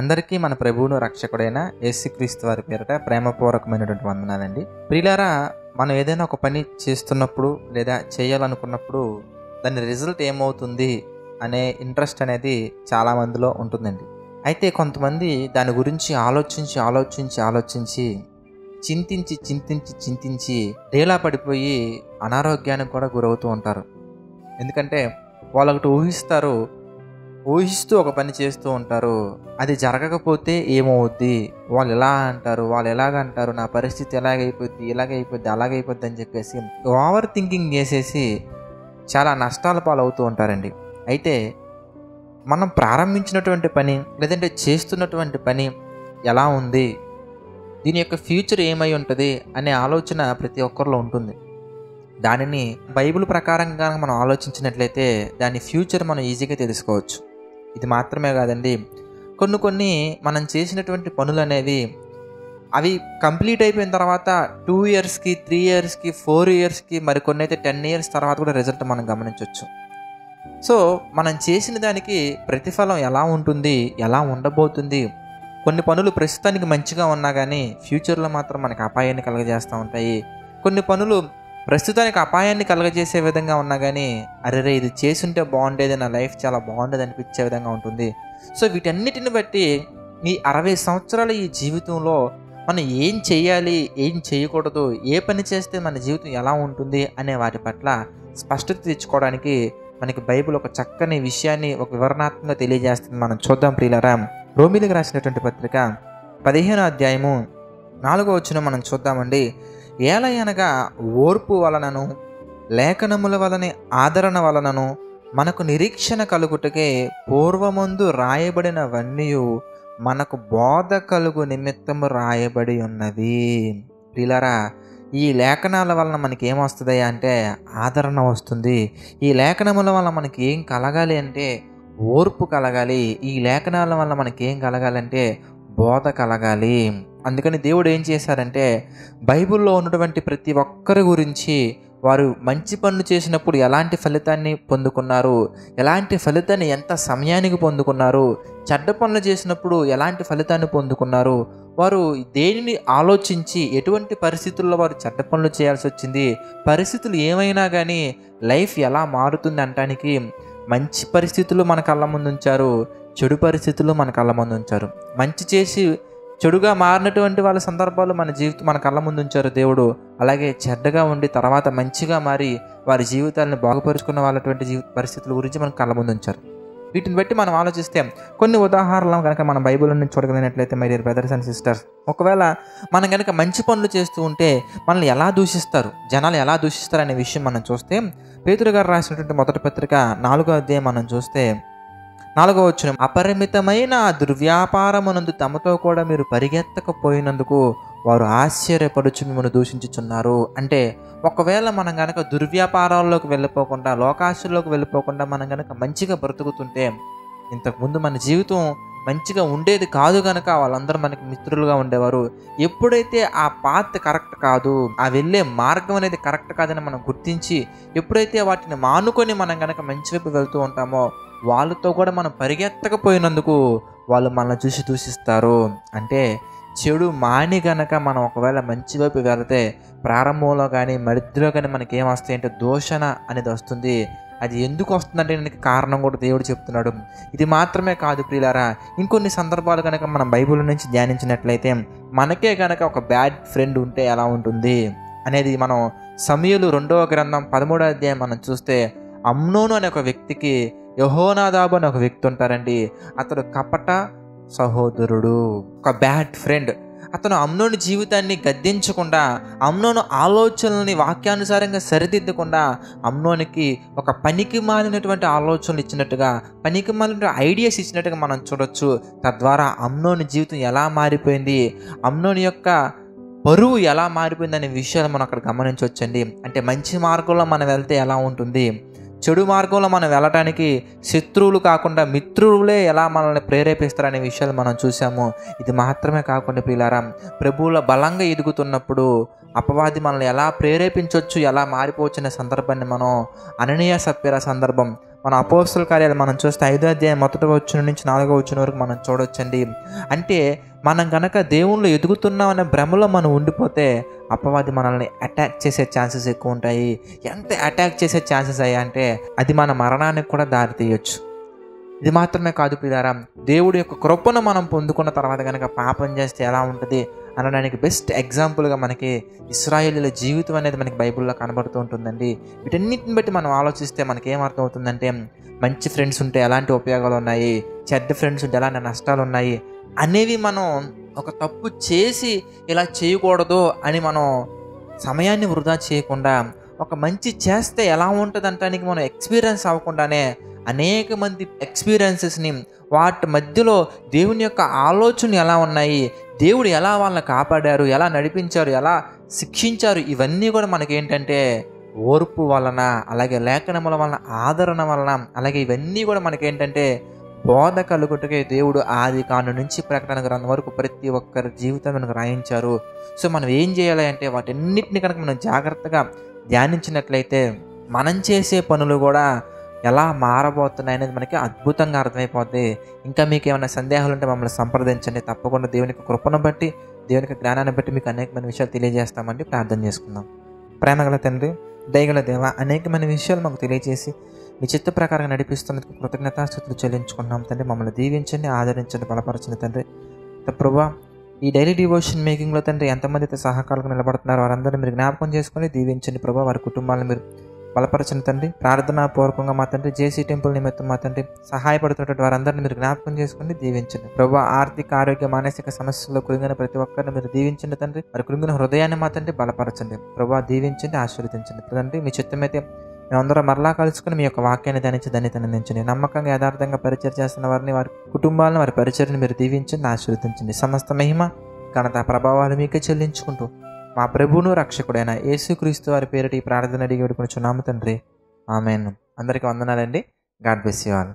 అందరికీ మన ప్రభువును రక్షకుడైన యేసుక్రీస్తు వారి పేరిట ప్రేమపూర్వకమైనటువంటి వందనాలండి. ప్రియులారా, మనం ఏదైనా ఒక పని చేస్తున్నప్పుడు లేదా చేయాలనుకున్నప్పుడు దాని రిజల్ట్ ఏమవుతుంది అనే ఇంట్రెస్ట్ అనేది చాలా మందిలో ఉంటుందండి. అయితే కొంతమంది దాని గురించి ఆలోచించి చింతించి డేలా పడిపోయి అనారోగ్యానికి కూడా గురవుతూ ఉంటారు. ఎందుకంటే వాళ్ళు ఒకటి ఊహిస్తూ ఒక పని చేస్తూ ఉంటారు. అది జరగకపోతే ఏమవుద్ది, వాళ్ళు ఎలా అంటారు, వాళ్ళు ఎలాగంటారు, నా పరిస్థితి ఇలాగైపోద్ది అలాగైపోద్ది అని చెప్పేసి ఓవర్ థింకింగ్ చేసేసి చాలా నష్టాల పాలవుతూ ఉంటారండి. అయితే మనం ప్రారంభించినటువంటి పని లేదంటే చేస్తున్నటువంటి పని ఎలా ఉంది, దీని యొక్క ఫ్యూచర్ ఏమై ఉంటుంది అనే ఆలోచన ప్రతి ఒక్కరిలో ఉంటుంది. దానిని బైబిల్ ప్రకారంగా మనం ఆలోచించినట్లయితే దాని ఫ్యూచర్ మనం ఈజీగా తెలుసుకోవచ్చు. ఇది మాత్రమే కాదండి, కొన్ని మనం చేసినటువంటి పనులు అనేవి అవి కంప్లీట్ అయిపోయిన తర్వాత 2 ఇయర్స్కి 3 ఇయర్స్కి 4 ఇయర్స్కి మరికొన్ని అయితే 10 ఇయర్స్ తర్వాత కూడా రిజల్ట్ మనం గమనించవచ్చు. సో మనం చేసిన దానికి ప్రతిఫలం ఎలా ఉంటుంది, ఎలా ఉండబోతుంది, కొన్ని పనులు ప్రస్తుతానికి మంచిగా ఉన్నా కానీ ఫ్యూచర్లో మాత్రం మనకు అపాయాన్ని కలుగజేస్తూ ఉంటాయి. కొన్ని పనులు ప్రస్తుతానికి అపాయాన్ని కలుగజేసే విధంగా ఉన్నా కానీ అరే ఇది చేసుంటే బాగుండేది, నా లైఫ్ చాలా బాగుండేది అనిపించే విధంగా ఉంటుంది. సో వీటన్నిటిని బట్టి ఈ 60 సంవత్సరాల ఈ జీవితంలో మనం ఏం చేయాలి, ఏం చేయకూడదు, ఏ పని చేస్తే మన జీవితం ఎలా ఉంటుంది అనే వాటి పట్ల స్పష్టత తెచ్చుకోవడానికి మనకి బైబిల్ ఒక చక్కని విషయాన్ని ఒక వివరణాత్మకంగా తెలియజేస్తుంది. మనం చూద్దాం ప్రియులారా. రోమీలకు రాసినటువంటి పత్రిక 15వ అధ్యాయము 4వ వచనం మనం చూద్దామండి. ఏలయనగా ఓర్పు వలనను లేఖనముల వలన ఆదరణ వలనను మనకు నిరీక్షణ కలుగుటకే పూర్వమందు రాయబడినవన్నీ మనకు బోధ కలుగు నిమిత్తము రాయబడి ఉన్నవి. ప్రియులారా, ఈ లేఖనాల వలన మనకి ఏమొస్తుంది అంటే ఆదరణ వస్తుంది. ఈ లేఖనముల వలన మనకి ఏం కలగాలి అంటే ఓర్పు కలగాలి. ఈ లేఖనాల వల్ల మనకి ఏం కలగాలంటే బోధ కలగాలి. అందుకని దేవుడు ఏం చేశారంటే బైబిల్లో ఉన్నటువంటి ప్రతి ఒక్కరి గురించి వారు మంచి పనులు చేసినప్పుడు ఎలాంటి ఫలితాన్ని పొందుకున్నారు, ఎలాంటి ఫలితాన్ని ఎంత సమయానికి పొందుకున్నారు, చెడ్డ పనులు చేసినప్పుడు ఎలాంటి ఫలితాన్ని పొందుకున్నారు, వారు దేనిని ఆలోచించి ఎటువంటి పరిస్థితుల్లో వారు చెడ్డ పనులు చేయాల్సి వచ్చింది, పరిస్థితులు ఏమైనా కానీ లైఫ్ ఎలా మారుతుంది అనటానికి మంచి పరిస్థితులు మన కళ్ళ ముందు ఉంచారు, చెడు పరిస్థితులు మన కళ్ళ ముందు ఉంచారు. మంచి చేసి చెడుగా మారినటువంటి వాళ్ళ సందర్భాలు మన కళ్ళ ముందు ఉంచారు దేవుడు. అలాగే చెడ్డగా ఉండి తర్వాత మంచిగా మారి వారి జీవితాలను బాగుపరుచుకున్న వాళ్ళటువంటి పరిస్థితుల గురించి మన కళ్ళ ముందు ఉంచారు. వీటిని బట్టి మనం ఆలోచిస్తే కొన్ని ఉదాహరణలు కనుక మన బైబిల్ నుంచి చూడగలిగినట్లయితే my dear brothers and sisters, ఒకవేళ మనం కనుక మంచి పనులు చేస్తూ ఉంటే మనల్ని ఎలా దూషిస్తారు, జనాలు ఎలా దూషిస్తారు అనే విషయం మనం చూస్తే పేతురు గారు రాసినటువంటి మొదటి పత్రిక 4వ అధ్యాయం మనం చూస్తే 4వ వచనం, అపరిమితమైన దుర్వ్యాపారమునందు తమతో కూడా మీరు పరిగెత్తకపోయినందుకు వారు ఆశ్చర్యపడుచు మిమ్మల్ని దూషించుచున్నారు. అంటే ఒకవేళ మనం కనుక దుర్వ్యాపారాల్లోకి వెళ్ళిపోకుండా, లోకాశల్లోకి వెళ్ళిపోకుండా మనం కనుక మంచిగా బ్రతుకుతుంటే ఇంతకుముందు మన జీవితం మంచిగా ఉండేది కాదు కనుక వాళ్ళందరూ మనకి మిత్రులుగా ఉండేవారు. ఎప్పుడైతే ఆ పాత్ కరెక్ట్ కాదు, ఆ వెళ్ళే మార్గం అనేది కరెక్ట్ కాదని మనం గుర్తించి ఎప్పుడైతే వాటిని మానుకొని మనం కనుక మంచి వైపు వెళ్తూ ఉంటామో వాళ్ళతో కూడా మనం పరిగెత్తకపోయినందుకు వాళ్ళు మనల్ని చూసి దూషిస్తారు. అంటే చెడు మాని గనక మనం ఒకవేళ మంచి వైపు వెళితే ప్రారంభంలో కానీ మధ్యలో కానీ మనకి ఏమొస్తాయి అంటే దూషణ అనేది వస్తుంది. అది ఎందుకు వస్తుందంటే దానికి కారణం కూడా దేవుడు చెప్తున్నాడు. ఇది మాత్రమే కాదు ప్రియులారా, ఇంకొన్ని సందర్భాలు కనుక మనం బైబిల్ నుంచి ధ్యానించినట్లయితే మనకే కనుక ఒక బ్యాడ్ ఫ్రెండ్ ఉంటే ఎలా ఉంటుంది అనేది మనం సమూయేలు 2వ గ్రంథం 13వ అధ్యాయం మనం చూస్తే అమ్నోను అనే ఒక వ్యక్తికి యెహోనాదాబు అనే ఒక వ్యక్తి ఉంటారండి. అతడు కపట సహోదరుడు, ఒక బ్యాడ్ ఫ్రెండ్. అతను అమ్నోని జీవితాన్ని గద్దించకుండా, అమ్నోను ఆలోచనల్ని వాక్యానుసారంగా సరిదిద్దకుండా అమ్నోనికి ఒక పనికి మాలినటువంటి ఆలోచనలు ఇచ్చినట్టుగా, పనికి మాలిన ఐడియాస్ ఇచ్చినట్టుగా మనం చూడొచ్చు. తద్వారా అమ్నోని జీవితం ఎలా మారిపోయింది, అమ్నోని యొక్క పరువు ఎలా మారిపోయింది అనే విషయాలు మనం అక్కడ గమనించవచ్చండి. అంటే మంచి మార్గంలో మనం వెళ్తే ఎలా ఉంటుంది, చెడు మార్గంలో మనం వెళ్ళటానికి శత్రువులు కాకుండా మిత్రులే ఎలా మనల్ని ప్రేరేపిస్తారనే విషయాలు మనం చూసాము. ఇది మాత్రమే కాకుండా ప్రియులారా, ప్రభువులో బలంగా ఎదుగుతున్నప్పుడు అపవాది మనల్ని ఎలా ప్రేరేపించవచ్చు, ఎలా మారిపోవచ్చు అనే సందర్భాన్ని మనం అననీయ సప్ఫీరా సందర్భం మన అపోస్తల కార్యాలు మనం చూస్తే 5వ అధ్యాయం మొదటి వచనం నుంచి 4వ వచనం వరకు మనం చూడొచ్చండి. అంటే మనం కనుక దేవుళ్ళు ఎదుగుతున్నాం అనే భ్రమలో మనం ఉండిపోతే అపవాది మనల్ని అటాక్ చేసే ఛాన్సెస్ ఎక్కువ ఉంటాయి. ఎంత అటాక్ చేసే ఛాన్సెస్ అయ్యా అంటే అది మన మరణానికి కూడా దారి తీయొచ్చు. ఇది మాత్రమే కాదు ప్రియులారా, దేవుడి యొక్క కృపను మనం పొందుకున్న తర్వాత కనుక పాపం చేస్తే ఎలా ఉంటుంది అనడానికి బెస్ట్ ఎగ్జాంపుల్గా మనకి ఇశ్రాయేలీల జీవితం అనేది మనకి బైబిల్లో కనబడుతూ ఉంటుందండి. వీటన్నిటిని బట్టి మనం ఆలోచిస్తే మనకి ఏమర్థం అవుతుందంటే, మంచి ఫ్రెండ్స్ ఉంటే ఎలాంటి ఉపయోగాలు ఉన్నాయి, చెడ్డ ఫ్రెండ్స్ ఉంటే ఎలాంటి నష్టాలు ఉన్నాయి అనేవి మనం ఒక తప్పు చేసి ఇలా చేయకూడదు అని మనం సమయాన్ని వృధా చేయకుండా ఒక మంచి చేస్తే ఎలా ఉంటుంది అంటానికి మనం ఎక్స్పీరియన్స్ అవ్వకుండానే అనేక మంది ఎక్స్పీరియన్సెస్ని, వాటి మధ్యలో దేవుని యొక్క ఆలోచనలు ఎలా ఉన్నాయి, దేవుడు ఎలా వాళ్ళని కాపాడారు, ఎలా నడిపించారు, ఎలా శిక్షించారు, ఇవన్నీ కూడా మనకేంటంటే ఓర్పు వలన, అలాగే లేఖనముల వలన, ఆదరణ వలన, అలాగే ఇవన్నీ కూడా మనకేంటంటే బోధ కలుగుటకే దేవుడు ఆది కాండం నుంచి ప్రకటన గ్రంథం వరకు ప్రతి ఒక్కరి జీవితం మనకు రాయించారు. సో మనం ఏం చేయాలి అంటే వాటన్నిటిని కనుక మనం జాగ్రత్తగా ధ్యానించినట్లయితే మనం చేసే పనులు కూడా ఎలా మారబోతున్నాయి అనేది మనకి అద్భుతంగా అర్థమైపోద్ది. ఇంకా మీకు ఏమైనా సందేహాలు ఉంటే మమ్మల్ని సంప్రదించండి. తప్పకుండా దేవుని యొక్క కృపను బట్టి, దేవుని యొక్క జ్ఞానాన్ని బట్టి మీకు అనేకమైన విషయాలు తెలియజేస్తామండి. ప్రార్థన చేసుకుందాం. ప్రేమగల తండ్రి, దయగల దేవ, అనేకమైన విషయాలు మాకు తెలియజేసి మీ చిత్త ప్రకారంగా నడిపిస్తున్నందుకు కృతజ్ఞతాస్తుతులు చెల్లించుకున్నాం తండ్రి. మమ్మల్ని దీవించండి, ఆదరించండి, బలపరచండి తండ్రి. ప్రభువా, ఈ డైలీ డివోషన్ మేకింగ్లో తండ్రి ఎంతమంది అయితే సహకారులుగా నిలబడుతున్నారో వారందరినీ మీరు జ్ఞాపకం చేసుకొని దీవించండి ప్రభా. వారి కుటుంబాలను మీరు బలపరచండి తండ్రి. ప్రార్థనాపూర్వకంగా మా తండ్రి జేసీ టెంపుల్ నిమిత్తం మా తండ్రి సహాయపడుతున్నటువంటి వారందరినీ మీరు జ్ఞాపకం చేసుకుని దీవించండి ప్రభా. ఆర్థిక, ఆరోగ్య, మానసిక సమస్యల్లో కృంగిన ప్రతి ఒక్కరిని మీరు దీవించండి తండ్రి. మరి కృంగిన హృదయాన్ని మా తండ్రి బలపరచండి ప్రభా. దీవించండి, ఆశీర్వదించండి తండ్రి. మీ చిత్తమైతే మేమందరం మరలా కలుసుకుని మీ యొక్క వాక్యాన్ని ధ్యానించి దాన్ని అందించండి. నమ్మకంగా యథార్థంగా పరిచయం చేస్తున్న వారిని, వారి కుటుంబాలను, వారి పరిచర్ని మీరు దీవించండి, ఆశీర్వదించండి. సమస్త మహిమ, ఘనత, ప్రభావాలు మీకే చెల్లించుకుంటూ మా ప్రభువును రక్షకుడైన యేసుక్రీస్తు వారి పేరిట ఈ ప్రార్థన అడిగి వేడుకొనుచున్నాము తండ్రి. ఆమేన్. అందరికీ వందనాలండి. God bless you all.